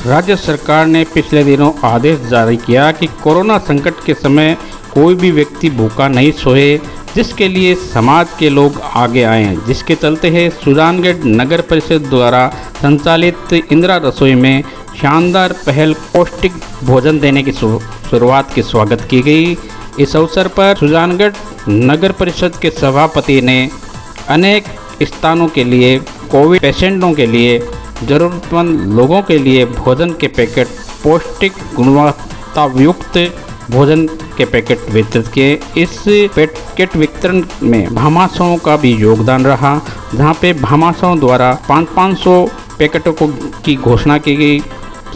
राज्य सरकार ने पिछले दिनों आदेश जारी किया कि कोरोना संकट के समय कोई भी व्यक्ति भूखा नहीं सोए, जिसके लिए समाज के लोग आगे आए, जिसके चलते है सुजानगढ़ नगर परिषद द्वारा संचालित इंदिरा रसोई में शानदार पहल पौष्टिक भोजन देने की शुरुआत की स्वागत की गई। इस अवसर पर सुजानगढ़ नगर परिषद के सभापति ने अनेक स्थानों के लिए कोविड पेशेंटों के लिए ज़रूरतमंद लोगों के लिए भोजन के पैकेट, पौष्टिक गुणवत्तायुक्त भोजन के पैकेट वितरित किए। इस पैकेट वितरण में भामाशाहों का भी योगदान रहा, जहां पे भामाशाहों द्वारा 500 पैकेटों की घोषणा की गई।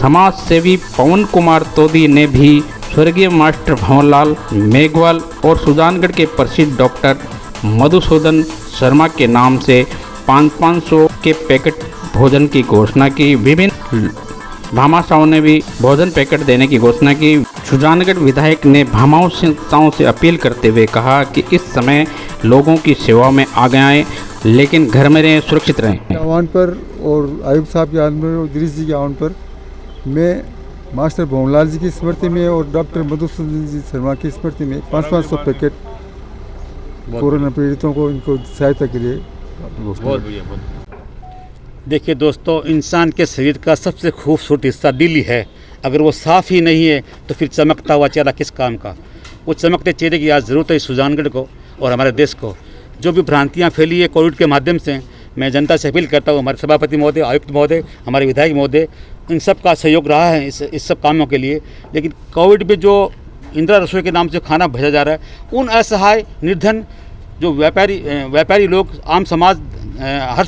समाज सेवी पवन कुमार तोदी ने भी स्वर्गीय मास्टर भंवरलाल मेघवाल और सुजानगढ़ के प्रसिद्ध डॉक्टर मधुसूदन शर्मा के नाम से 500 के पैकेट भोजन की घोषणा की। विभिन्न भामाशाहों ने भी भोजन पैकेट देने की घोषणा की। सुजानगढ़ विधायक ने भामाशाहों से अपील करते हुए कहा कि इस समय लोगों की सेवा में आगे आए, लेकिन घर में रहें, सुरक्षित रहें। आह्वान पर और आयुक्त साहब के आह्वान पर और गिरीश जी के आह्वान पर मैं मास्टर भंवरलाल जी की स्मृति में और डॉक्टर मधुसूदन जी शर्मा की स्मृति में 500 पैकेट कोरोना पीड़ितों को इनको सहायता के लिए देखिए दोस्तों, इंसान के शरीर का सबसे खूबसूरत हिस्सा दिल ही है। अगर वो साफ़ ही नहीं है तो फिर चमकता हुआ चेहरा किस काम का। वो चमकते चेहरे की आज ज़रूरत है सुजानगढ़ को और हमारे देश को। जो भी भ्रांतियाँ फैली है कोविड के माध्यम से, मैं जनता से अपील करता हूँ, हमारे सभापति महोदय, आयुक्त महोदय, हमारे विधायक महोदय, इन सब का सहयोग रहा है इस सब कामों के लिए। लेकिन कोविड में जो इंदिरा रसोई के नाम से खाना भेजा जा रहा है, उन असहाय निर्धन जो व्यापारी लोग, आम समाज,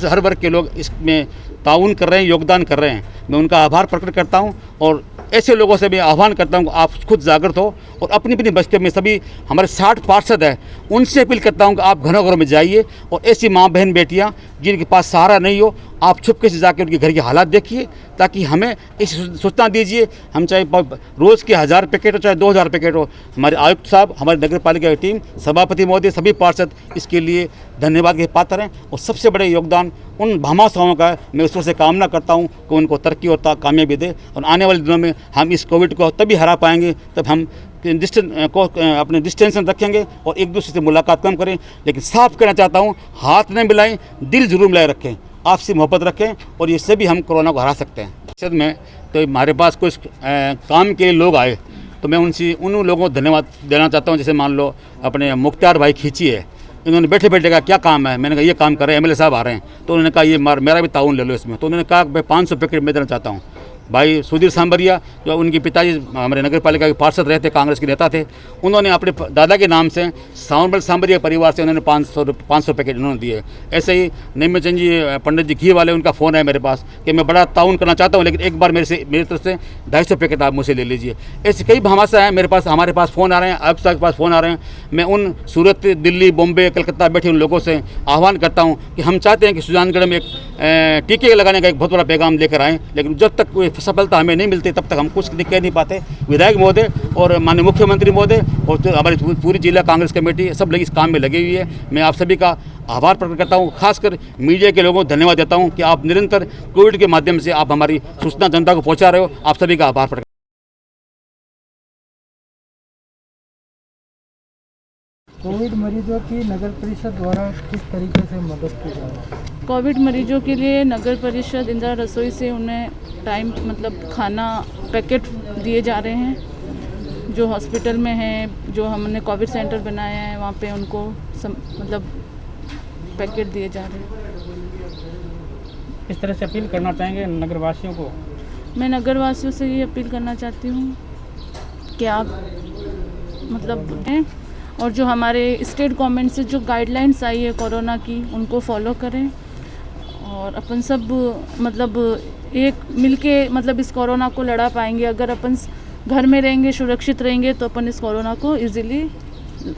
हर वर्ग के लोग इसमें ताउन कर रहे हैं, योगदान कर रहे हैं। मैं उनका आभार प्रकट करता हूं और ऐसे लोगों से मैं आह्वान करता हूं कि आप खुद जागृत हो और अपनी अपनी बस्तियों में सभी हमारे 60 पार्षद हैं, उनसे अपील करता हूं कि आप घरों घरों में जाइए और ऐसी माँ बहन बेटियां जिनके पास सहारा नहीं हो, आप छुपके से जाकर उनके घर के हालात देखिए, ताकि हमें इस सूचना दीजिए। हम चाहे रोज़ के 1000 पैकेट हो, चाहे 2000 पैकेट हो, हमारे आयुक्त साहब, हमारी नगर पालिका की टीम, सभापति महोदय, सभी पार्षद इसके लिए धन्यवाद के पात्र हैं। और सबसे बड़े योगदान उन भामाशाहों का मैं ईश्वर से कामना करता हूं कि उनको तरक्की और कामयाबी दे। और आने वाले दिनों में हम इस कोविड को तभी हरा पाएंगे जब हम अपने डिस्टेंस रखेंगे और एक दूसरे से मुलाकात कम करें। लेकिन साफ कहना चाहता हूं, हाथ नहीं मिलाएं, दिल जरूर मिलाए रखें, आपसी मोहब्बत रखें और इससे भी हम कोरोना को हरा सकते हैं। परिषद में तो हमारे पास कुछ काम के लोग आए तो मैं उन लोगों को धन्यवाद देना चाहता हूं। जैसे मान लो अपने मुख्तार भाई खींची है, इन्होंने बैठे बैठे कहा क्या काम है, मैंने कहा ये काम कर रहे हैं, एमएलए साहब आ रहे हैं, तो उन्होंने कहा ये मेरा भी ताउन ले लो इसमें। तो उन्होंने कहा भाई 500 पैकेट मैं देना चाहता हूँ। भाई सुधीर सांबरिया, जो उनके पिताजी हमारे नगर पालिका के पार्षद रहे थे, कांग्रेस के नेता थे, उन्होंने अपने दादा के नाम से सावनबल सांबरिया परिवार से उन्होंने 500 पैकेट उन्होंने दिए। ऐसे ही निम्नचंद जी, पंडित जी घी वाले, उनका फ़ोन है मेरे पास कि मैं बड़ा ताउन करना चाहता हूँ, लेकिन एक बार मेरी तरफ से 250 पैकेट आप मुझसे ले लीजिए। ऐसे कई भामाशाह हैं मेरे पास, हमारे पास फ़ोन आ रहे हैं, आयुक्त साहब के पास फ़ोन आ रहे हैं। मैं उन सूरत, दिल्ली, बॉम्बे, कलकत्ता बैठे उन लोगों से आह्वान करता हूँ कि हम चाहते हैं कि सुजानगढ़ में एक टीके लगाने का एक बहुत बड़ा पैगाम लेकर आएँ, लेकिन जब तक कोई सफलता हमें नहीं मिलती तब तक हम कुछ कह नहीं पाते। विधायक महोदय और माननीय मुख्यमंत्री महोदय और तो हमारी पूरी जिला कांग्रेस कमेटी सब लोग इस काम में लगी हुई है। मैं आप सभी का आभार प्रकट करता हूँ, खासकर मीडिया के लोगों को धन्यवाद देता हूँ कि आप निरंतर कोविड के माध्यम से आप हमारी सूचना जनता को पहुँचा रहे हो। आप सभी का आभार प्रकट। कोविड मरीजों की नगर परिषद द्वारा किस तरीके से मदद की जा रही है? कोविड मरीजों के लिए नगर परिषद इंदिरा रसोई से उन्हें टाइम खाना पैकेट दिए जा रहे हैं। जो हॉस्पिटल में हैं, जो हमने कोविड सेंटर बनाया है, वहाँ पे उनको पैकेट दिए जा रहे हैं। इस तरह से अपील करना चाहेंगे नगरवासियों को? मैं नगरवासियों से ये अपील करना चाहती हूँ कि आप हैं और जो हमारे स्टेट गवर्नमेंट से जो गाइडलाइंस आई है कोरोना की, उनको फॉलो करें और अपन सब एक मिलके इस कोरोना को लड़ा पाएंगे। अगर अपन घर में रहेंगे, सुरक्षित रहेंगे, तो अपन इस कोरोना को इजीली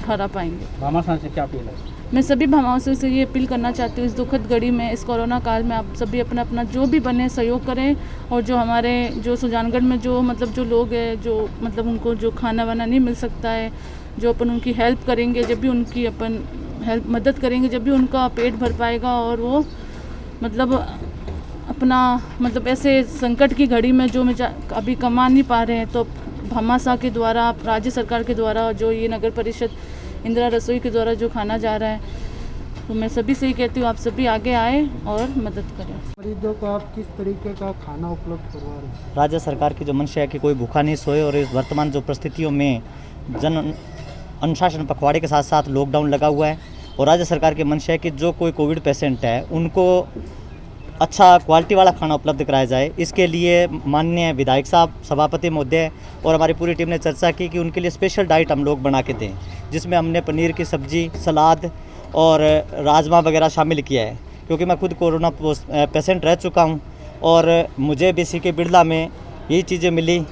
हरा पाएंगे। भामाशाह से क्या अपील है? मैं सभी भामाशाह से ये अपील करना चाहती हूँ, इस दुखद घड़ी में, इस कोरोना काल में आप सभी अपना अपना जो भी बने सहयोग करें। और जो हमारे जो सुजानगढ़ में जो जो लोग हैं, जो उनको जो खाना वाना नहीं मिल सकता है, जो अपन उनकी हेल्प करेंगे, जब भी उनकी अपन मदद करेंगे, जब भी उनका पेट भर पाएगा और वो अपना मतलब ऐसे संकट की घड़ी में जो अभी कमा नहीं पा रहे हैं, तो भामाशाह के द्वारा, राज्य सरकार के द्वारा जो ये नगर परिषद इंदिरा रसोई के द्वारा जो खाना जा रहा है, तो मैं सभी से ही कहती हूँ आप सभी आगे आए और मदद करें। मरीजों को आप किस तरीके का खाना उपलब्ध करवा रहे हैं? राज्य सरकार की जो मंशा है कि कोई भूखा नहीं सोए, और इस वर्तमान जो परिस्थितियों में जन अनुशासन पखवाड़े के साथ साथ लॉकडाउन लगा हुआ है, और राज्य सरकार की मंशा है कि जो कोई कोविड पेशेंट है उनको अच्छा क्वालिटी वाला खाना उपलब्ध कराया जाए। इसके लिए माननीय विधायक साहब, सभापति महोदय और हमारी पूरी टीम ने चर्चा की कि उनके लिए स्पेशल डाइट हम लोग बना के दें, जिसमें हमने पनीर की सब्ज़ी, सलाद और राजमा वगैरह शामिल किया है। क्योंकि मैं खुद कोरोना पेशेंट रह चुका हूं, और मुझे भी सी के बिरला में यही चीज़ें मिली।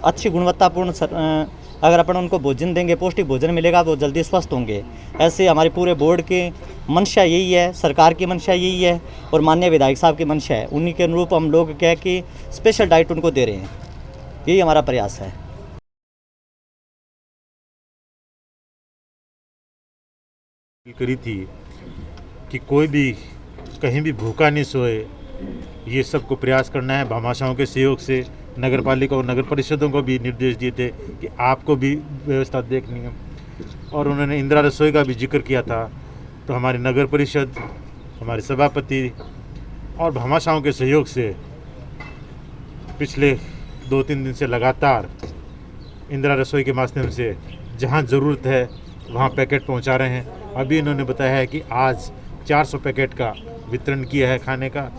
अच्छी गुणवत्तापूर्ण अगर अपन उनको भोजन देंगे, पौष्टिक भोजन मिलेगा, वो जल्दी स्वस्थ होंगे। ऐसे हमारे पूरे बोर्ड की मंशा यही है, सरकार की मंशा यही है, और माननीय विधायक साहब की मंशा है। उन्हीं के अनुरूप हम लोग क्या कि स्पेशल डाइट उनको दे रहे हैं, यही हमारा प्रयास है। करी थी कि कोई भी कहीं भी भूखा नहीं सोए, ये सबको प्रयास करना है। भामाशाहों के सहयोग से नगर पालिका और नगर परिषदों को भी निर्देश दिए थे कि आपको भी व्यवस्था देखनी है, और उन्होंने इंदिरा रसोई का भी जिक्र किया था। तो हमारी नगर परिषद, हमारे सभापति और भामाशाहों के सहयोग से पिछले 2-3 दिन से लगातार इंदिरा रसोई के माध्यम से जहाँ ज़रूरत है वहाँ पैकेट पहुँचा रहे हैं। अभी इन्होंने बताया है कि आज 400 पैकेट का वितरण किया है खाने का।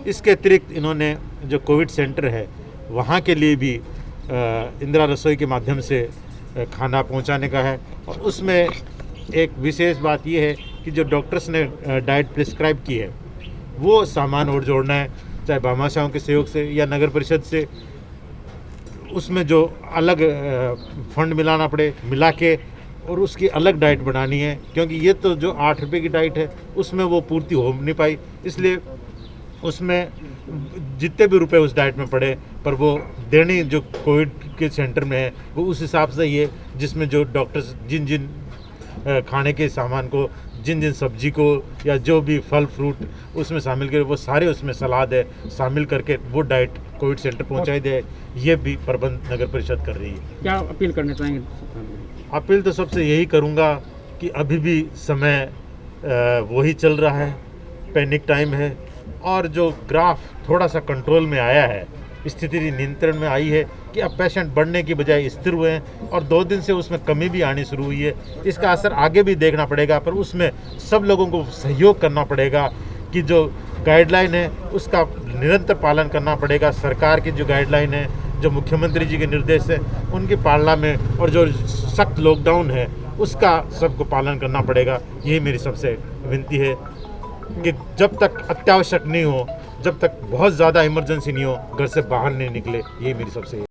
इसके अतिरिक्त इन्होंने जो कोविड सेंटर है वहाँ के लिए भी इंदिरा रसोई के माध्यम से खाना पहुँचाने का है। और उसमें एक विशेष बात ये है कि जो डॉक्टर्स ने डाइट प्रिस्क्राइब की है वो सामान और जोड़ना है, चाहे भामाशाहों के सहयोग से या नगर परिषद से। उसमें जो अलग फंड मिलाना पड़े, मिला के और उसकी अलग डाइट बनानी है, क्योंकि ये तो जो 8 रुपये की डाइट है उसमें वो पूर्ति हो नहीं पाई। इसलिए उसमें जितने भी रुपए उस डाइट में पड़े, पर वो देनी जो कोविड के सेंटर में है वो उस हिसाब से ही है, जिसमें जो डॉक्टर्स जिन जिन खाने के सामान को, जिन जिन सब्जी को या जो भी फल फ्रूट उसमें शामिल करे, वो सारे उसमें सलाद है शामिल करके वो डाइट कोविड सेंटर पहुंचाई दे। ये भी प्रबंध नगर परिषद कर रही है। क्या अपील करना चाहेंगे? अपील तो सबसे यही करूंगा कि अभी भी समय वही चल रहा है, पैनिक टाइम है, और जो ग्राफ थोड़ा सा कंट्रोल में आया है, स्थिति नियंत्रण में आई है कि अब पेशेंट बढ़ने की बजाय स्थिर हुए हैं, और 2 दिन से उसमें कमी भी आनी शुरू हुई है। इसका असर आगे भी देखना पड़ेगा, पर उसमें सब लोगों को सहयोग करना पड़ेगा कि जो गाइडलाइन है उसका निरंतर पालन करना पड़ेगा। सरकार की जो गाइडलाइन है, जो मुख्यमंत्री जी के निर्देश है, उनकी पालना में, और जो सख्त लॉकडाउन है उसका सबको पालन करना पड़ेगा। यही मेरी सबसे विनती है कि जब तक अत्यावश्यक नहीं हो, जब तक बहुत ज़्यादा इमरजेंसी नहीं हो, घर से बाहर नहीं निकले। यही मेरी सबसे